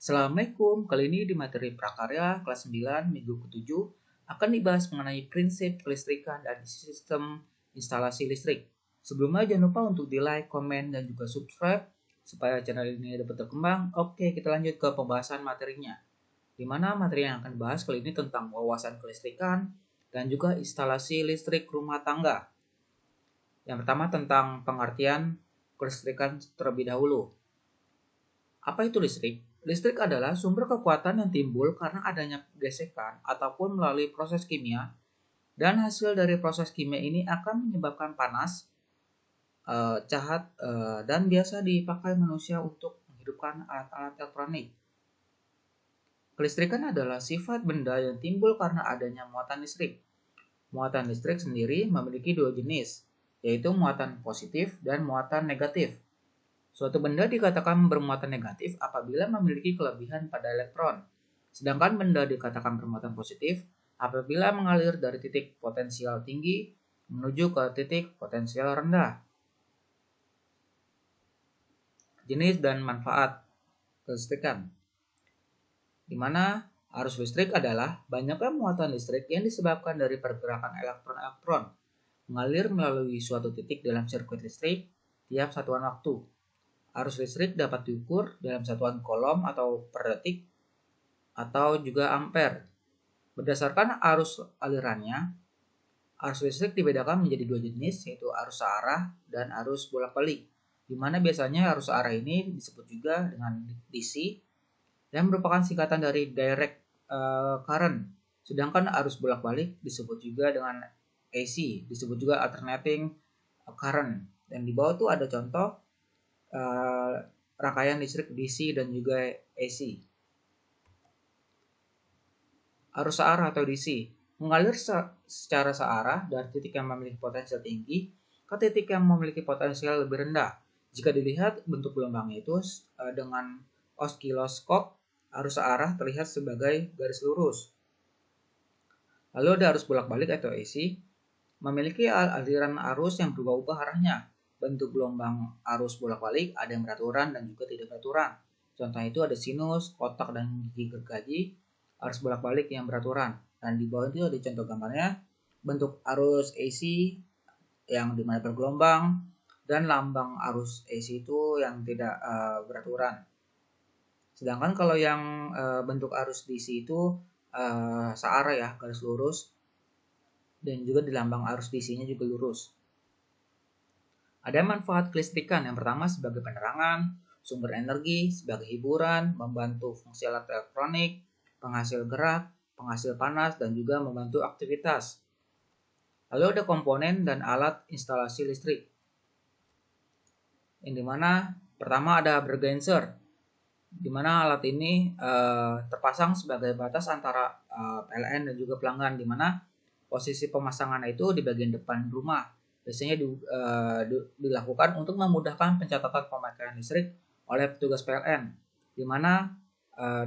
Assalamualaikum, kali ini di materi prakarya kelas 9 minggu ke-7 akan dibahas mengenai prinsip kelistrikan dan sistem instalasi listrik. Sebelumnya jangan lupa untuk di like, komen, dan juga subscribe supaya channel ini dapat berkembang. Oke, kita lanjut ke pembahasan materinya. Di mana materi yang akan dibahas kali ini tentang wawasan kelistrikan dan juga instalasi listrik rumah tangga. Yang pertama tentang pengertian kelistrikan terlebih dahulu. Apa itu listrik? Listrik adalah sumber kekuatan yang timbul karena adanya gesekan ataupun melalui proses kimia, dan hasil dari proses kimia ini akan menyebabkan panas, cahat, dan biasa dipakai manusia untuk menghidupkan alat-alat elektronik. Kelistrikan adalah sifat benda yang timbul karena adanya muatan listrik. Muatan listrik sendiri memiliki dua jenis, yaitu muatan positif dan muatan negatif. Suatu benda dikatakan bermuatan negatif apabila memiliki kelebihan pada elektron, sedangkan benda dikatakan bermuatan positif apabila mengalir dari titik potensial tinggi menuju ke titik potensial rendah. Jenis dan manfaat kelistrikan, di mana arus listrik adalah banyaknya muatan listrik yang disebabkan dari pergerakan elektron-elektron mengalir melalui suatu titik dalam sirkuit listrik tiap satuan waktu. Arus listrik dapat diukur dalam satuan kolom atau per detik atau juga ampere. Berdasarkan arus alirannya, arus listrik dibedakan menjadi dua jenis, yaitu arus searah dan arus bolak-balik. Di mana biasanya arus searah ini disebut juga dengan DC yang merupakan singkatan dari direct current. Sedangkan arus bolak-balik disebut juga dengan AC, disebut juga alternating current. Dan di bawah tuh ada contoh rangkaian listrik DC dan juga AC. Arus searah atau DC mengalir secara searah dari titik yang memiliki potensial tinggi ke titik yang memiliki potensial lebih rendah. Jika dilihat bentuk gelombangnya itu dengan oskiloskop, arus searah terlihat sebagai garis lurus. Lalu ada arus bolak-balik atau AC, memiliki aliran arus yang berubah-ubah arahnya. Bentuk gelombang arus bolak-balik ada yang beraturan dan juga tidak beraturan. Contohnya itu ada sinus, kotak, dan gigi gergaji, arus bolak-balik yang beraturan. Dan di bawah itu ada contoh gambarnya, bentuk arus AC yang dimana bergelombang, dan lambang arus AC itu yang tidak beraturan. Sedangkan kalau yang bentuk arus DC itu searah ya, garis lurus, dan juga di lambang arus DC-nya juga lurus. Ada manfaat kelistrikan. Yang pertama sebagai penerangan, sumber energi, sebagai hiburan, membantu fungsi alat elektronik, penghasil gerak, penghasil panas, dan juga membantu aktivitas. Lalu ada komponen dan alat instalasi listrik, yang dimana pertama ada bergenser, dimana alat ini terpasang sebagai batas antara PLN dan juga pelanggan, dimana posisi pemasangan itu di bagian depan rumah. Biasanya dilakukan untuk memudahkan pencatatan pemakaian listrik oleh petugas PLN, di mana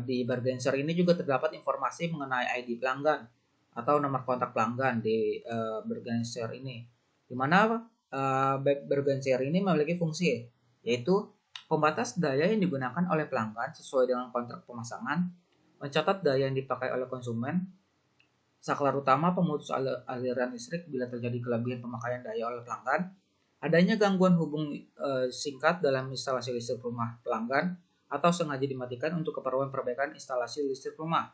di bergenser ini juga terdapat informasi mengenai ID pelanggan atau nomor kontak pelanggan di bergenser ini, di mana bergenser ini memiliki fungsi, yaitu pembatas daya yang digunakan oleh pelanggan sesuai dengan kontrak pemasangan, mencatat daya yang dipakai oleh konsumen, saklar utama pemutus aliran listrik bila terjadi kelebihan pemakaian daya oleh pelanggan, adanya gangguan hubung singkat dalam instalasi listrik rumah pelanggan atau sengaja dimatikan untuk keperluan perbaikan instalasi listrik rumah.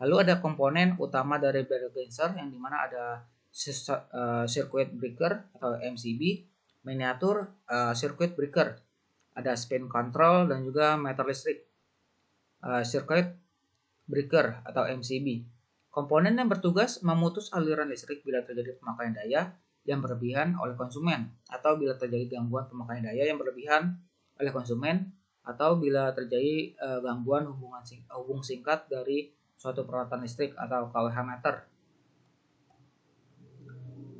Lalu ada komponen utama dari bergenser, yang dimana ada circuit breaker atau MCB, miniatur circuit breaker, ada spin control, dan juga meter listrik. Circuit breaker atau MCB, komponen yang bertugas memutus aliran listrik bila terjadi pemakaian daya yang berlebihan oleh konsumen, atau bila terjadi gangguan pemakaian daya yang berlebihan oleh konsumen, atau bila terjadi gangguan hubung singkat dari suatu peralatan listrik atau kWh meter.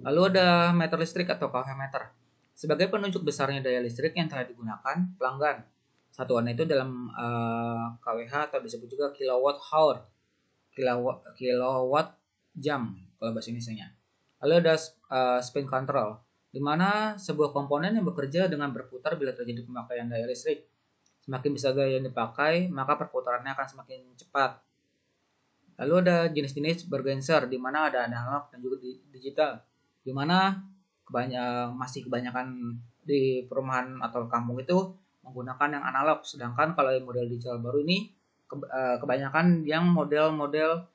Lalu ada meter listrik atau kWh meter, sebagai penunjuk besarnya daya listrik yang telah digunakan pelanggan. Satuannya itu dalam kWh atau disebut juga kilowatt hour, kilowatt jam kalau bahasa Indonesia-nya. Lalu ada spin control, di mana sebuah komponen yang bekerja dengan berputar bila terjadi pemakaian daya listrik. Semakin besar gaya yang dipakai, maka perputarannya akan semakin cepat. Lalu ada jenis-jenis bergenser, di mana ada analog dan juga digital, di mana masih kebanyakan di perumahan atau kampung itu menggunakan yang analog, sedangkan kalau yang model digital baru ini kebanyakan yang model-model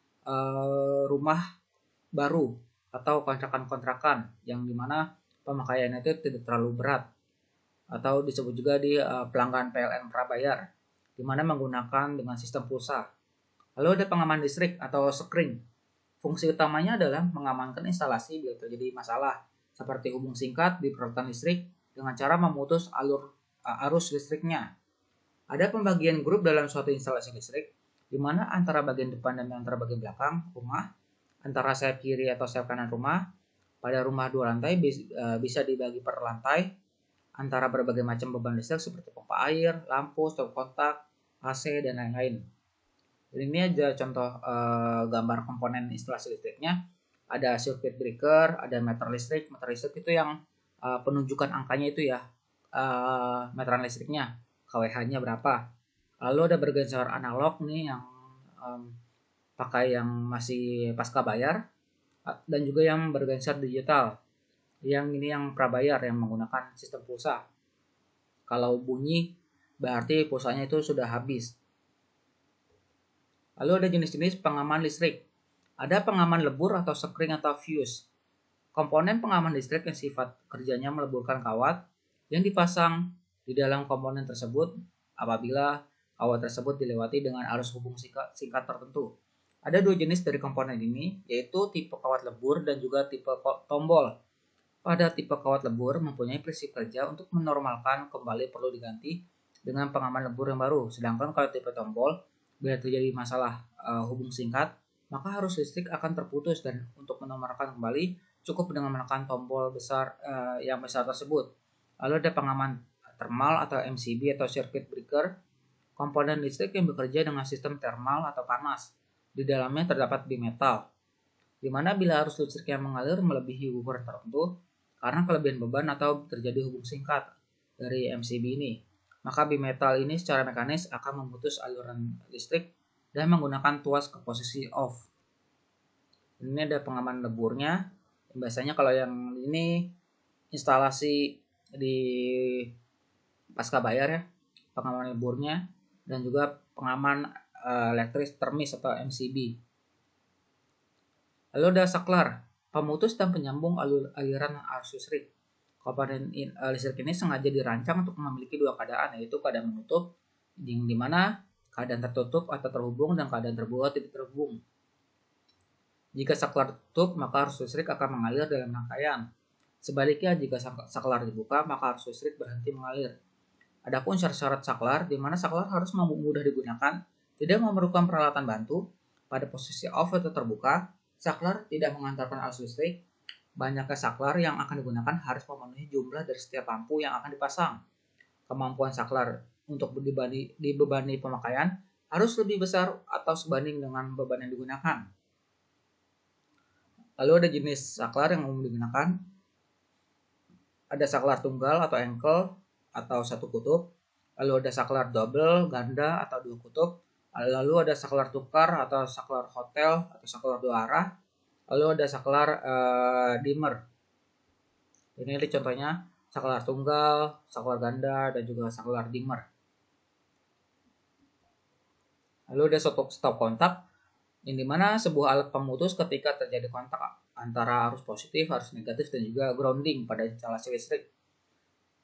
rumah baru atau kontrakan-kontrakan yang dimana pemakaiannya itu tidak terlalu berat, atau disebut juga di pelanggan PLN prabayar, di mana menggunakan dengan sistem pulsa. Lalu ada pengaman listrik atau sekring. Fungsi utamanya adalah mengamankan instalasi bila terjadi masalah seperti hubung singkat di perawatan listrik dengan cara memutus arus listriknya. Ada pembagian grup dalam suatu instalasi listrik, di mana antara bagian depan dan antara bagian belakang rumah, antara sayap kiri atau sayap kanan rumah, pada rumah 2 lantai bisa dibagi per lantai, antara berbagai macam beban listrik seperti pompa air, lampu, stop kontak, AC, dan lain-lain. Ini aja contoh gambar komponen instalasi listriknya. Ada circuit breaker, ada meter listrik. Meter listrik itu yang penunjukan angkanya itu ya, meteran listriknya, kWh-nya berapa. Lalu ada bergeser analog nih yang pakai yang masih pasca bayar, dan juga yang bergeser digital. Yang ini yang prabayar yang menggunakan sistem pulsa. Kalau bunyi berarti pulsanya itu sudah habis. Lalu ada jenis-jenis pengaman listrik. Ada pengaman lebur atau sekring atau fuse. Komponen pengaman listrik yang sifat kerjanya meleburkan kawat yang dipasang di dalam komponen tersebut apabila kawat tersebut dilewati dengan arus hubung singkat tertentu. Ada 2 jenis dari komponen ini, yaitu tipe kawat lebur dan juga tipe tombol. Pada tipe kawat lebur mempunyai prinsip kerja untuk menormalkan kembali perlu diganti dengan pengaman lebur yang baru. Sedangkan kalau tipe tombol, bila terjadi masalah hubung singkat, maka arus listrik akan terputus, dan untuk menormalkan kembali cukup dengan menekan tombol besar yang besar tersebut. Lalu ada pengaman thermal atau MCB atau circuit breaker, komponen listrik yang bekerja dengan sistem thermal atau panas. Di dalamnya terdapat bimetal, di mana bila arus listrik yang mengalir melebihi ukuran tertentu karena kelebihan beban atau terjadi hubung singkat dari MCB ini, maka bimetal ini secara mekanis akan memutus aliran listrik dan menggunakan tuas ke posisi off. Ini ada pengaman leburnya. Biasanya kalau yang ini instalasi di pasca bayar ya, pengaman leburnya, dan juga pengaman elektris termis atau MCB. Lalu ada saklar, pemutus dan penyambung aliran arus listrik. Komponen listrik ini sengaja dirancang untuk memiliki 2 keadaan, yaitu keadaan menutup, yang dimana keadaan tertutup atau terhubung, dan keadaan terbuka tidak terhubung. Jika saklar tertutup, maka arus listrik akan mengalir dalam rangkaian. Sebaliknya, jika saklar dibuka, maka arus listrik berhenti mengalir. Adapun syarat-syarat saklar, di mana saklar harus mudah digunakan, tidak memerlukan peralatan bantu, pada posisi off atau terbuka, saklar tidak mengantarkan arus listrik. Banyaknya saklar yang akan digunakan harus memenuhi jumlah dari setiap lampu yang akan dipasang. Kemampuan saklar untuk dibebani pemakaian harus lebih besar atau sebanding dengan beban yang digunakan. Lalu ada jenis saklar yang umum digunakan. Ada saklar tunggal atau engkel atau 1 kutub. Lalu ada saklar double, ganda atau 2 kutub. Lalu ada saklar tukar atau saklar hotel atau saklar 2 arah. Lalu ada saklar dimmer. Ini contohnya saklar tunggal, saklar ganda, dan juga saklar dimmer. Lalu ada stop kontak, yang dimana sebuah alat pemutus ketika terjadi kontak antara arus positif, arus negatif, dan juga grounding pada instalasi listrik.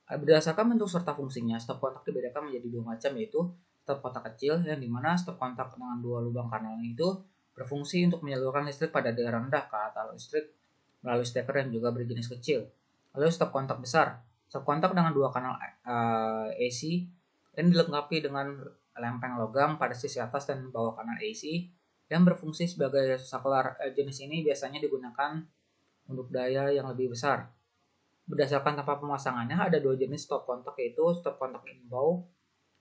Berdasarkan bentuk serta fungsinya, stop kontak dibedakan menjadi 2 macam, yaitu stop kontak kecil, yang dimana stop kontak dengan 2 lubang kanal itu berfungsi untuk menyalurkan listrik pada daerah rendah ke alat listrik melalui steker yang juga berjenis kecil. Lalu stop kontak besar, stop kontak dengan 2 kanal AC yang dilengkapi dengan lempeng logam pada sisi atas dan bawah kanal AC yang berfungsi sebagai saklar. Jenis ini biasanya digunakan untuk daya yang lebih besar. Berdasarkan tempat pemasangannya, ada 2 jenis stop kontak, yaitu stop kontak inbow,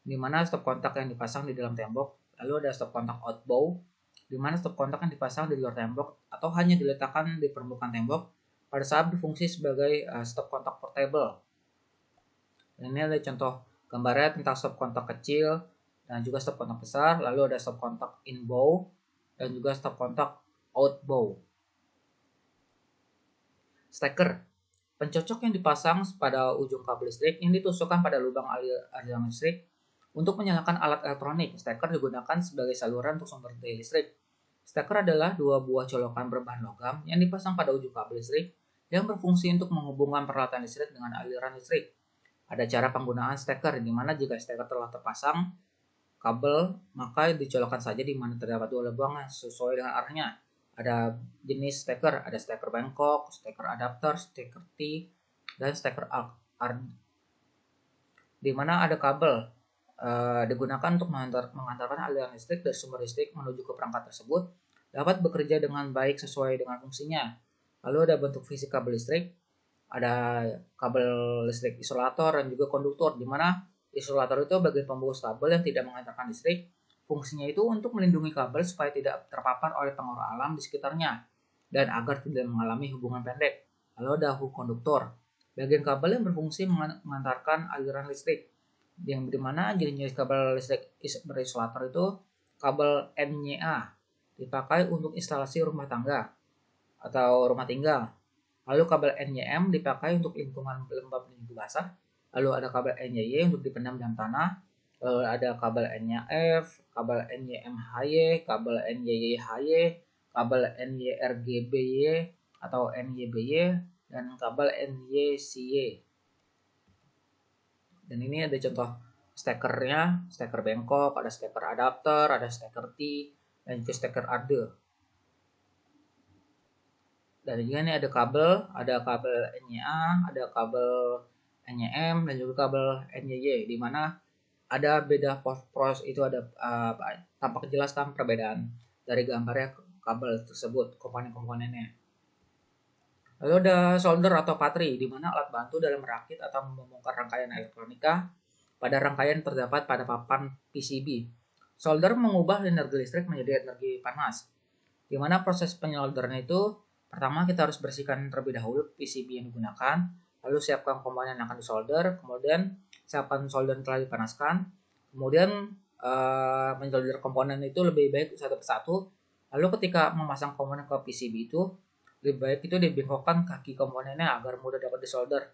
di mana stop kontak yang dipasang di dalam tembok. Lalu ada stop kontak outbow, di mana stop kontak yang dipasang di luar tembok atau hanya diletakkan di permukaan tembok pada saat berfungsi sebagai stop kontak portable. Ini ada contoh Gambarnya tentang stop kontak kecil dan juga stop kontak besar, lalu ada stop kontak in bow dan juga stop kontak out bow. Steker, pencocok yang dipasang pada ujung kabel listrik yang ditusukkan pada lubang aliran listrik untuk menyalakan alat elektronik. Steker digunakan sebagai saluran untuk sumber daya listrik. Steker adalah dua buah colokan berbahan logam yang dipasang pada ujung kabel listrik yang berfungsi untuk menghubungkan peralatan listrik dengan aliran listrik. Ada cara penggunaan steker, di mana jika steker telah terpasang kabel, maka dicolokkan saja di mana terdapat dua lubang yang sesuai dengan arahnya. Ada jenis steker, ada steker bengkok, steker adapter, steker T, dan steker arc, di mana ada kabel digunakan untuk mengantarkan aliran listrik dari sumber listrik menuju ke perangkat tersebut dapat bekerja dengan baik sesuai dengan fungsinya. Lalu ada bentuk fisik kabel listrik, ada kabel listrik isolator dan juga konduktor, di mana isolator itu bagian pembungkus kabel yang tidak mengantarkan listrik. Fungsinya itu untuk melindungi kabel supaya tidak terpapar oleh pengaruh alam di sekitarnya dan agar tidak mengalami hubungan pendek. Lalu ada hook konduktor, bagian kabel yang berfungsi mengantarkan aliran listrik, yang dimana jenis kabel listrik berisolator itu kabel NYA dipakai untuk instalasi rumah tangga atau rumah tinggal. Lalu kabel NYM dipakai untuk lingkungan lembab dan juga basah. Lalu ada kabel NYY untuk dipendam dalam tanah. Lalu ada kabel NYF, kabel NYMHY, kabel NYYHY, kabel NYRGBY atau NYBY, dan kabel NYCY. Dan ini ada contoh stekernya, steker bengkok, ada steker adapter, ada steker T, dan juga steker ARDE. Dan juga ini ada kabel NYA, ada kabel NYM, dan juga kabel NYY, di mana ada beda pros itu ada tampak jelas kan perbedaan dari gambarnya kabel tersebut, komponen-komponennya. Lalu ada solder atau patri, di mana alat bantu dalam merakit atau membongkar rangkaian elektronika pada rangkaian terdapat pada papan PCB. Solder mengubah energi listrik menjadi energi panas, di mana proses penyolderan itu pertama kita harus bersihkan terlebih dahulu PCB yang digunakan, lalu siapkan komponen yang akan disolder, kemudian siapkan solder yang telah dipanaskan, kemudian mensolder komponen itu lebih baik satu persatu. Lalu ketika memasang komponen ke PCB itu, lebih baik itu dibengkokkan kaki komponennya agar mudah dapat disolder.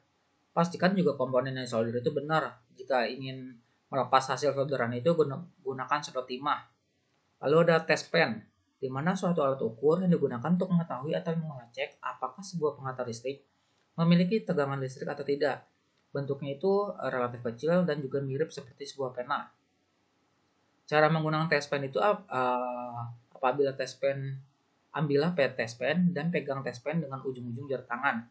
Pastikan juga komponen yang disolder itu benar. Jika ingin melepas hasil solderan itu, gunakan sedot timah. Lalu ada test pen, di mana suatu alat ukur yang digunakan untuk mengetahui atau mengecek apakah sebuah pengantar listrik memiliki tegangan listrik atau tidak. Bentuknya itu relatif kecil dan juga mirip seperti sebuah pena. Cara menggunakan test pen itu apabila test pen, ambillah test pen dan pegang test pen dengan ujung-ujung jari tangan.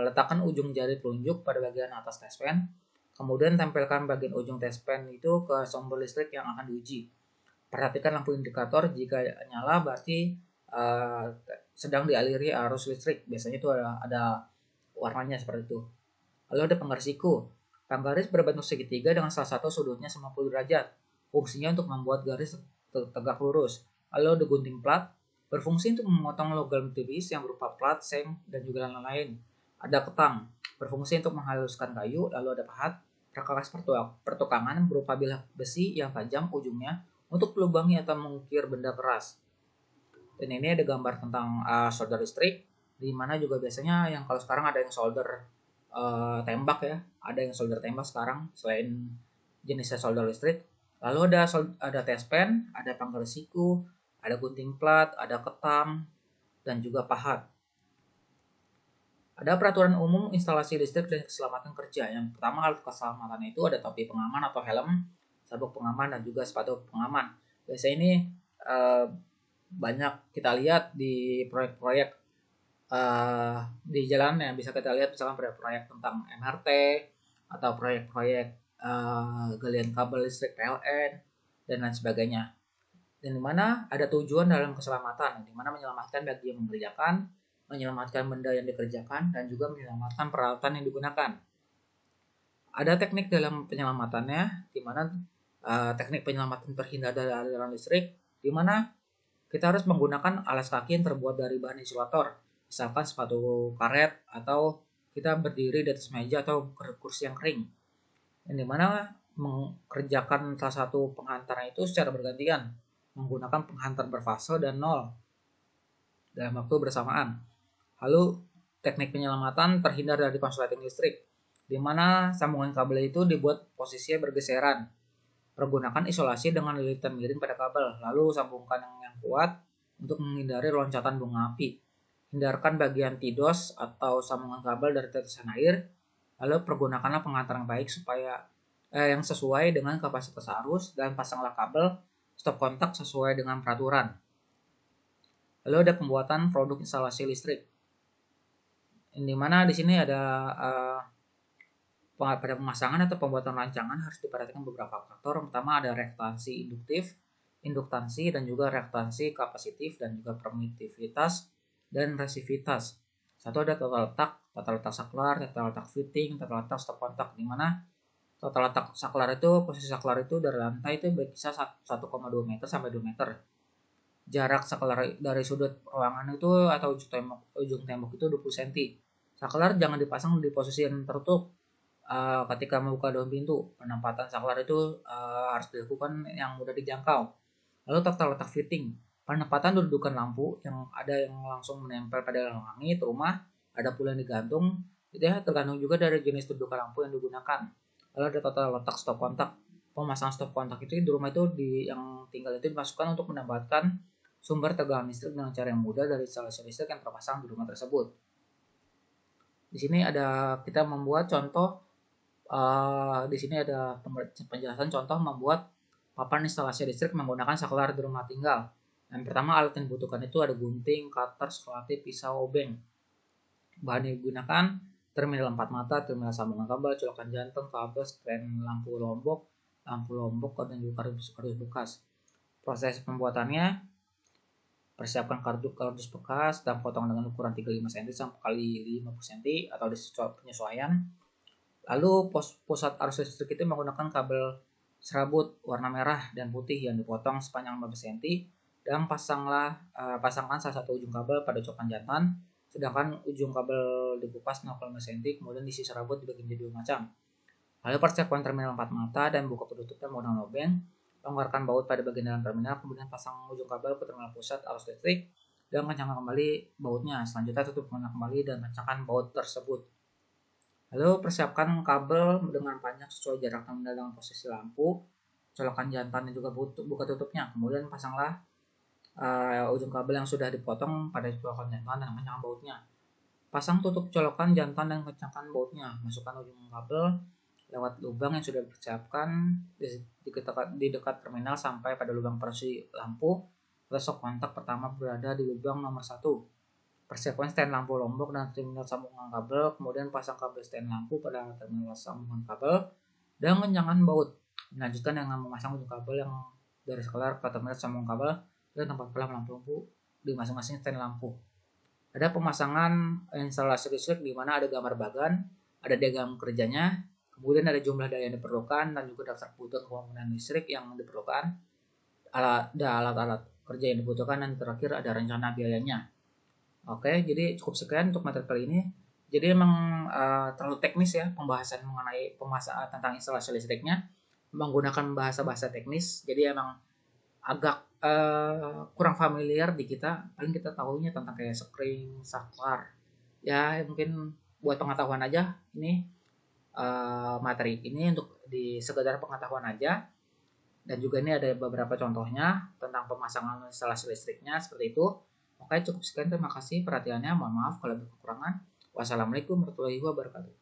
Letakkan ujung jari telunjuk pada bagian atas test pen, kemudian tempelkan bagian ujung test pen itu ke sumber listrik yang akan diuji. Perhatikan lampu indikator, jika nyala berarti sedang dialiri arus listrik. Biasanya itu ada warnanya seperti itu. Lalu ada penggaris siku. Penggaris berbentuk segitiga dengan salah satu sudutnya 90 derajat. Fungsinya untuk membuat garis tegak lurus. Lalu ada gunting plat, berfungsi untuk memotong logam tipis yang berupa plat, seng, dan juga lain-lain. Ada ketang, berfungsi untuk menghaluskan kayu. Lalu ada pahat, perkakas pertukangan berupa bilah besi yang tajam ujungnya untuk melubangi atau mengukir benda keras. Dan ini ada gambar tentang solder listrik, di mana juga biasanya yang kalau sekarang ada yang solder tembak ya, ada yang solder tembak sekarang selain jenisnya solder listrik. Lalu ada test pen, ada penggaris siku, ada gunting plat, ada ketang, dan juga pahat. Ada peraturan umum instalasi listrik dan keselamatan kerja. Yang pertama, alat keselamatan itu ada topi pengaman atau helm, sabuk pengaman, dan juga sepatu pengaman. Biasanya ini banyak kita lihat di proyek-proyek di jalan yang bisa kita lihat, misalkan proyek-proyek tentang MRT atau proyek-proyek galian kabel listrik PLN dan lain sebagainya. Dan dimana ada tujuan dalam keselamatan, dimana menyelamatkan bagi yang mengerjakan, menyelamatkan benda yang dikerjakan, dan juga menyelamatkan peralatan yang digunakan. Ada teknik dalam penyelamatannya, dimana teknik penyelamatan terhindar dari aliran listrik, dimana kita harus menggunakan alas kaki yang terbuat dari bahan insulator, misalkan sepatu karet, atau kita berdiri di atas meja atau kursi yang kering. Yang dimana mengerjakan salah satu penghantaran itu secara bergantian menggunakan penghantar berfase dan nol dalam waktu bersamaan. Lalu teknik penyelamatan terhindar dari konsleting listrik, di mana sambungan kabel itu dibuat posisinya bergeseran. Pergunakan isolasi dengan lilitan miring pada kabel, lalu sambungkan yang kuat untuk menghindari loncatan bunga api. Hindarkan bagian tidos atau sambungan kabel dari tetesan air, lalu pergunakanlah penghantar yang baik supaya yang sesuai dengan kapasitas arus dan pasanglah kabel stop kontak sesuai dengan peraturan. Lalu ada pembuatan produk instalasi listrik. Di mana di sini ada pada pemasangan atau pembuatan rancangan harus diperhatikan beberapa faktor. Pertama ada reaktansi induktif, induktansi, dan juga reaktansi kapasitif, dan juga permitivitas dan resivitas. Satu ada tata letak saklar, tata letak fitting, tata letak stop kontak, di mana tata letak saklar itu, posisi saklar itu dari lantai itu berkisar 1,2 meter sampai 2 meter. Jarak saklar dari sudut ruangan itu atau ujung tembok itu 20 cm. Saklar jangan dipasang di posisi yang tertutup. Ketika membuka daun pintu, penempatan saklar itu harus dilakukan yang mudah dijangkau. Lalu tata letak fitting, penempatan dudukan lampu yang ada yang langsung menempel pada langit rumah, ada pula yang digantung. Itu ya tergantung juga dari jenis dudukan lampu yang digunakan. Lalu ada tata letak stop kontak. Pemasangan stop kontak itu di rumah itu yang tinggal itu dimasukkan untuk mendapatkan sumber tegangan listrik dengan cara yang mudah dari instalasi listrik yang terpasang di rumah tersebut. Di sini ada kita membuat contoh. Di sini ada penjelasan contoh membuat papan instalasi listrik menggunakan saklar di rumah tinggal. Yang pertama, alat yang dibutuhkan itu ada gunting, cutter, skolatif, pisau, obeng. Bahan yang digunakan terminal 4 mata, terminal sambungan kabel, colokan jantung, kabel, stand lampu lombok, dan juga kardus bekas. Proses pembuatannya, persiapkan kardus bekas dan potong dengan ukuran 35 cm sampai 50 cm atau penyesuaian. Lalu pusat arus listrik itu menggunakan kabel serabut warna merah dan putih yang dipotong sepanjang 15 cm dan pasangkan salah satu ujung kabel pada colokan jantan, sedangkan ujung kabel dikupas 0,5 cm, kemudian diisi serabut dibagi menjadi 2 macam. Lalu persiapkan terminal 4 mata dan buka penutupnya menggunakan lubang. Longgarkan baut pada bagian dalam terminal, kemudian pasang ujung kabel ke terminal pusat arus listrik dan kencangkan kembali bautnya. Selanjutnya tutup kembali dan kencangkan baut tersebut. Lalu persiapkan kabel dengan panjang sesuai jarak terminal dengan posisi lampu, colokan jantan dan juga buka tutupnya. Kemudian pasanglah ujung kabel yang sudah dipotong pada colokan jantan dan kencangkan bautnya. Pasang tutup colokan jantan dan kencangkan bautnya. Masukkan ujung kabel lewat lubang yang sudah dipersiapkan di dekat terminal sampai pada lubang posisi lampu. Stop kontak pertama berada di lubang nomor 1. Persiapkan stand lampu lombok dan terminal sambungan kabel, kemudian pasang kabel stand lampu pada terminal sambungan kabel dan kencangkan baut. Lanjutkan dengan memasang ujung kabel yang dari saklar ke terminal sambungan kabel dan tempat pelang lampu di masing-masing stand lampu. Ada pemasangan instalasi listrik di mana ada gambar bagan, ada diagram kerjanya, kemudian ada jumlah daya yang diperlukan dan juga daftar kebutuhan pembangunan listrik yang diperlukan, alat-alat kerja yang dibutuhkan, dan terakhir ada rencana biayanya. Oke, jadi cukup sekian untuk materi kali ini. Jadi memang terlalu teknis ya pembahasan mengenai tentang instalasi listriknya, menggunakan bahasa-bahasa teknis. Jadi emang agak kurang familiar di kita. Paling kita tahunya tentang kayak spring, saklar. Ya mungkin buat pengetahuan aja ini materi ini untuk di sekedar pengetahuan aja. Dan juga ini ada beberapa contohnya tentang pemasangan instalasi listriknya seperti itu. Oke, cukup sekian. Terima kasih perhatiannya. Mohon maaf kalau ada kekurangan. Wassalamualaikum warahmatullahi wabarakatuh.